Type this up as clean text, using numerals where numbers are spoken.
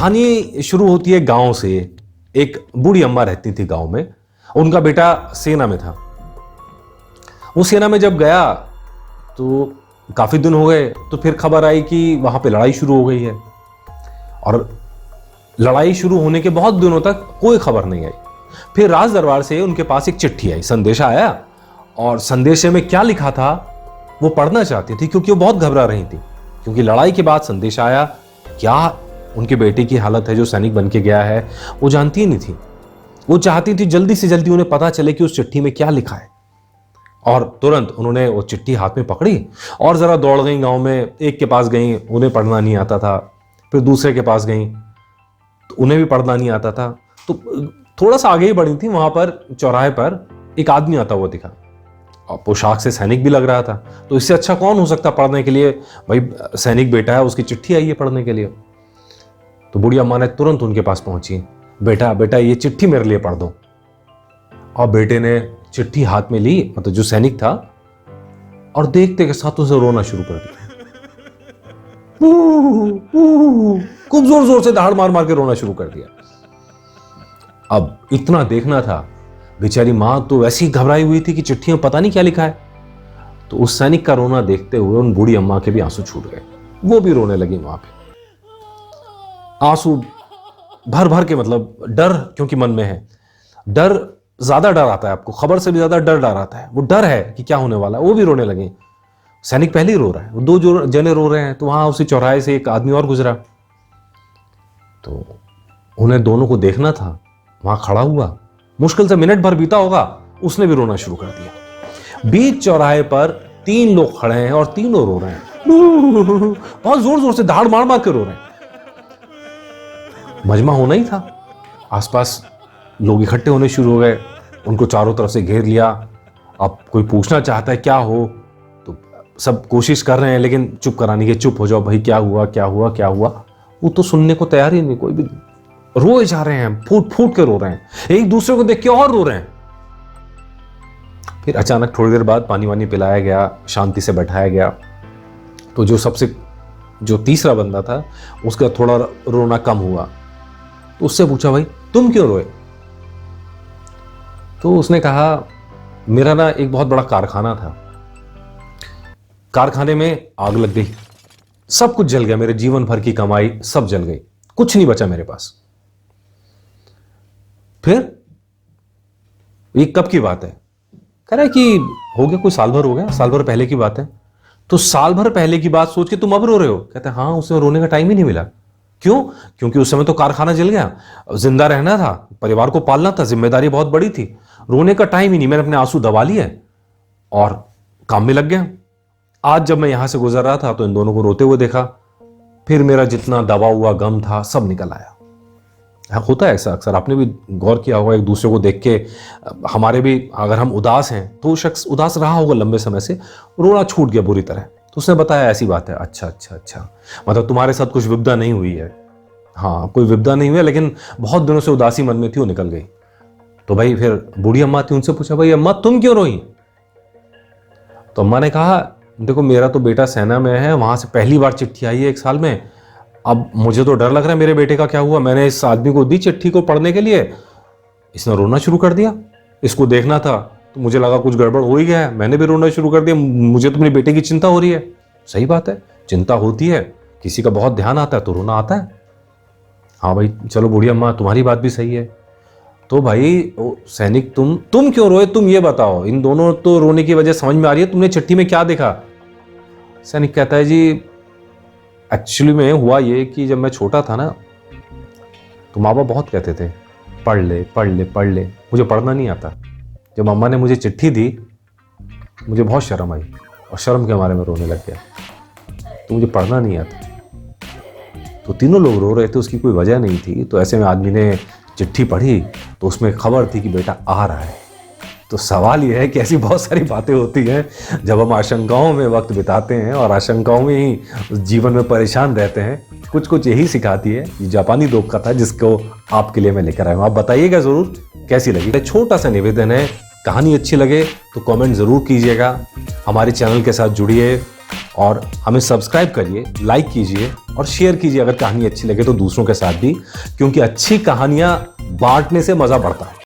कहानी शुरू होती है गांव से। एक बूढ़ी अम्मा रहती थी गांव में, उनका बेटा सेना में था। वो सेना में जब गया तो काफी दिन हो गए, तो फिर खबर आई कि वहां पे लड़ाई शुरू हो गई है। और लड़ाई शुरू होने के बहुत दिनों तक कोई खबर नहीं आई। फिर राज दरबार से उनके पास एक चिट्ठी आई, संदेशा आया, और संदेशे में क्या लिखा था वो पढ़ना चाहती थी, क्योंकि वो बहुत घबरा रही थी। क्योंकि लड़ाई के बाद संदेशा आया, क्या उनके बेटे की हालत है जो सैनिक बन के गया है, वो जानती ही नहीं थी। वो चाहती थी जल्दी से जल्दी उन्हें पता चले कि उस चिट्ठी में क्या लिखा है। और तुरंत उन्होंने वो चिट्ठी हाथ में पकड़ी और जरा दौड़ गई गांव में। एक के पास गई, उन्हें पढ़ना नहीं आता था। फिर दूसरे के पास गई तो उन्हें भी पढ़ना नहीं आता था। तो थोड़ा सा आगे ही बढ़ी थी, वहां पर चौराहे पर एक आदमी आता हुआ दिखा, और पोशाक से सैनिक भी लग रहा था। तो इससे अच्छा कौन हो सकता पढ़ने के लिए, भाई सैनिक बेटा है, उसकी चिट्ठी आई है पढ़ने के लिए। तो बूढ़ी अम्मा ने तुरंत उनके पास पहुंची, बेटा बेटा ये चिट्ठी मेरे लिए पढ़ दो। और बेटे ने चिट्ठी हाथ में ली, मतलब जो सैनिक था, और देखते के साथ उसे रोना शुरू कर दिया। खूब जोर जोर से दहाड़ मार मार के रोना शुरू कर दिया। अब इतना देखना था, बेचारी मां तो वैसी घबराई हुई थी कि चिट्ठी में पता नहीं क्या लिखा है। तो उस सैनिक का रोना देखते हुए उन बूढ़ी अम्मा के भी आंसू छूट गए, वो भी रोने लगी वहां पे। आंसू भर भर के, मतलब डर, क्योंकि मन में है डर, ज्यादा डर आता है आपको, खबर से भी ज्यादा डर आता है। वो डर है कि क्या होने वाला है, वो भी रोने लगे। सैनिक पहले ही रो रहा है, वो दो जने रो रहे हैं। तो वहां उसी चौराहे से एक आदमी और गुजरा, तो उन्हें दोनों को देखना था। वहां खड़ा हुआ, मुश्किल से मिनट भर बीता होगा, उसने भी रोना शुरू कर दिया। बीच चौराहे पर 3 लोग खड़े हैं और तीनों रो रहे हैं, बहुत जोर जोर से दहाड़ मार मार के रो रहे हैं। मजमा होना ही था। आसपास लोग इकट्ठे होने शुरू हो गए, उनको चारों तरफ से घेर लिया। अब कोई पूछना चाहता है क्या हो, तो सब कोशिश कर रहे हैं लेकिन चुप कराने की, चुप हो जाओ भाई, क्या हुआ क्या हुआ क्या हुआ। वो तो सुनने को तैयार ही नहीं, कोई भी। रोए जा रहे हैं, फूट फूट के रो रहे हैं, एक दूसरे को देख के और रो रहे हैं। फिर अचानक थोड़ी देर बाद पानी वानी पिलाया गया, शांति से बैठाया गया। तो जो तीसरा बंदा था, उसका थोड़ा रोना कम हुआ। तो उससे पूछा, भाई तुम क्यों रोए? तो उसने कहा, मेरा ना एक बहुत बड़ा कारखाना था, कारखाने में आग लग गई, सब कुछ जल गया, मेरे जीवन भर की कमाई सब जल गई, कुछ नहीं बचा मेरे पास। फिर ये कब की बात है? कह रहा है कि हो गया, कोई साल भर हो गया, साल भर पहले की बात है। तो साल भर पहले की बात सोच के तुम अब रो रहे हो? कहते हैं हाँ, उसमें रोने का टाइम ही नहीं मिला। क्यों? क्योंकि उस समय तो कारखाना जल गया, जिंदा रहना था, परिवार को पालना था, जिम्मेदारी बहुत बड़ी थी, रोने का टाइम ही नहीं। मैंने अपने आंसू दबा लिए और काम में लग गया। आज जब मैं यहां से गुजर रहा था तो इन दोनों को रोते हुए देखा, फिर मेरा जितना दबा हुआ गम था सब निकल आया। होता है ऐसा अक्सर, आपने भी गौर किया होगा, एक दूसरे को देख के हमारे भी, अगर हम उदास हैं तो शख्स उदास रहा होगा लंबे समय से, रोना छूट गया बुरी तरह। तो उसने बताया ऐसी बात है। अच्छा अच्छा अच्छा, मतलब तुम्हारे साथ कुछ विपदा नहीं हुई है? हाँ, कोई विपदा नहीं हुई है, लेकिन बहुत दिनों से उदासी मन में थी, वो निकल गई। तो भाई फिर बूढ़ी अम्मा थी, उनसे पूछा, भाई अम्मा तुम क्यों रोई? तो अम्मा ने कहा, देखो मेरा तो बेटा सेना में है, वहां से पहली बार चिट्ठी आई है 1 साल में। अब मुझे तो डर लग रहा है मेरे बेटे का क्या हुआ। मैंने इस आदमी को दी चिट्ठी को पढ़ने के लिए, इसने रोना शुरू कर दिया। इसको देखना था तो मुझे लगा कुछ गड़बड़ हो ही गया है, मैंने भी रोना शुरू कर दिया। मुझे तो अपने बेटे की चिंता हो रही है। सही बात है, चिंता होती है, किसी का बहुत ध्यान आता है तो रोना आता है। हाँ भाई चलो बूढ़ी अम्मा, तुम्हारी बात भी सही है। तो भाई सैनिक, तुम क्यों रोए, तुम ये बताओ। इन दोनों तो रोने की वजह समझ में आ रही है, तुमने चिट्ठी में क्या देखा? सैनिक कहता है, जी एक्चुअली में हुआ ये कि जब मैं छोटा था ना, तो माँ बाप बहुत कहते थे पढ़ ले पढ़ ले पढ़ ले, मुझे पढ़ना नहीं आता। जब अम्मा ने मुझे चिट्ठी दी, मुझे बहुत शर्म आई और शर्म के मारे में रोने लग गया, तो मुझे पढ़ना नहीं आता। तो तीनों लोग रो रहे थे, उसकी कोई वजह नहीं थी। तो ऐसे में आदमी ने चिट्ठी पढ़ी तो उसमें खबर थी कि बेटा आ रहा है। तो सवाल यह है कि ऐसी बहुत सारी बातें होती हैं जब हम आशंकाओं में वक्त बिताते हैं और आशंकाओं में ही जीवन में परेशान रहते हैं। कुछ कुछ यही सिखाती है ये जापानी लोक कथा, जिसको आपके लिए मैं लेकर आया हूँ। आप बताइएगा जरूर कैसी लगी। छोटा सा निवेदन है, कहानी अच्छी लगे तो कमेंट जरूर कीजिएगा, हमारे चैनल के साथ जुड़िए। और हमें सब्सक्राइब करिए, लाइक कीजिए और शेयर कीजिए अगर कहानी अच्छी लगे तो दूसरों के साथ भी, क्योंकि अच्छी कहानियां बांटने से मजा बढ़ता है।